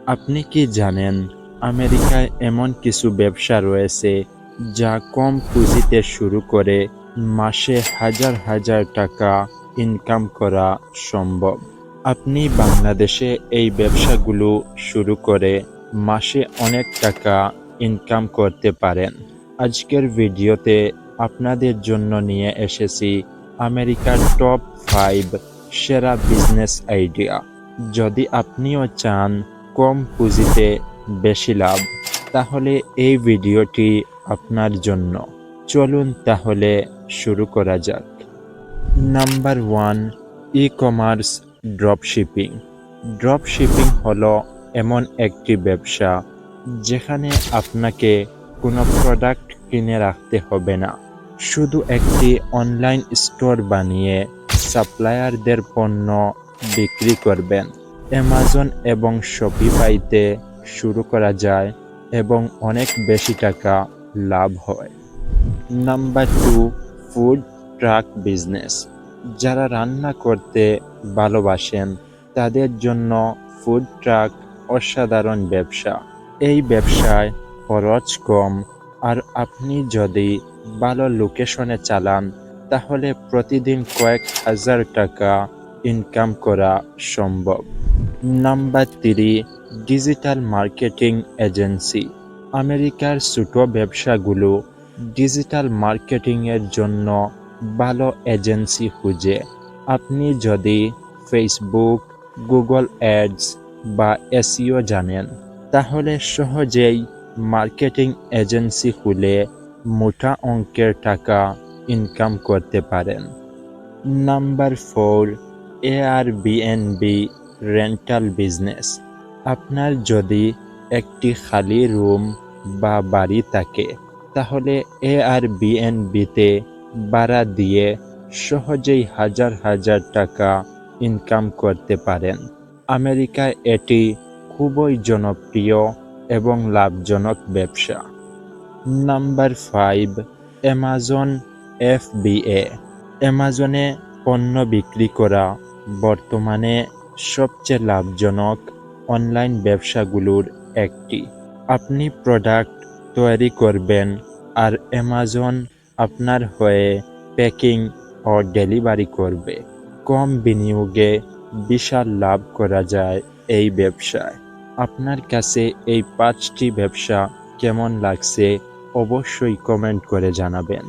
আপনি কি জানেন আমেরিকায় এমন কিছু ব্যবসা রয়েছে যা কম পুঁজিতে শুরু করে মাসে হাজার হাজার টাকা ইনকাম করা সম্ভব। আপনি বাংলাদেশে এই ব্যবসাগুলো শুরু করে মাসে অনেক টাকা ইনকাম করতে পারেন। আজকের ভিডিওতে আপনাদের জন্য নিয়ে এসেছি আমেরিকার টপ 5 সেরা বিজনেস আইডিয়া। যদি আপনিও চান কম পুঁজিতে বেশি লাভ, তাহলে এই ভিডিওটি আপনার জন্য। চলুন তাহলে শুরু করা যাক। Number 1, e-commerce dropshipping. ড্রপশিপিং হলো এমন একটি ব্যবসা যেখানে আপনাকে কোনো প্রোডাক্ট কিনে রাখতে হবে না, শুধু একটি অনলাইন স্টোর বানিয়ে সাপ্লায়ারদের পণ্য বিক্রি করবেন। অ্যামাজন এবং শপিফাইতে শুরু করা যায় এবং অনেক বেশি টাকা লাভ হয়। Number 2, food truck business. যারা রান্না করতে ভালোবাসেন তাদের জন্য ফুড ট্রাক অসাধারণ ব্যবসা। এই ব্যবসায় খরচ কম, আর আপনি যদি ভালো লোকেশনে চালান তাহলে প্রতিদিন কয়েক হাজার টাকা ইনকাম করা সম্ভব। Number 3, digital marketing agency. আমেরিকার ছোট ব্যবসাগুলো ডিজিটাল মার্কেটিংয়ের জন্য ভালো এজেন্সি খুঁজে। আপনি যদি ফেসবুক, গুগল অ্যাডস বা এসইও জানেন, তাহলে সহজেই মার্কেটিং এজেন্সি খুলে মোটা অঙ্কের টাকা ইনকাম করতে পারেন। Number 4, Airbnb rental business. আপনার যদি একটি খালি রুম বা বাড়ি থাকে, তাহলে এয়ারবিএনবিতে ভাড়া দিয়ে সহজেই হাজার হাজার টাকা ইনকাম করতে পারেন। আমেরিকায় এটি খুবই জনপ্রিয় এবং লাভজনক ব্যবসা। Number 5, Amazon FBA. অ্যামাজনে পণ্য বিক্রি করা বর্তমানে সবচেয়ে লাভজনক অনলাইন ব্যবসাগুলোর একটি। আপনি প্রোডাক্ট তৈরি করবেন আর অ্যামাজন আপনার হয়ে প্যাকিং ও ডেলিভারি করবে। কম বিনিয়োগে বিশাল লাভ করা যায় এই ব্যবসায়। আপনার কাছে এই 5টি ব্যবসা কেমন লাগছে অবশ্যই কমেন্ট করে জানাবেন।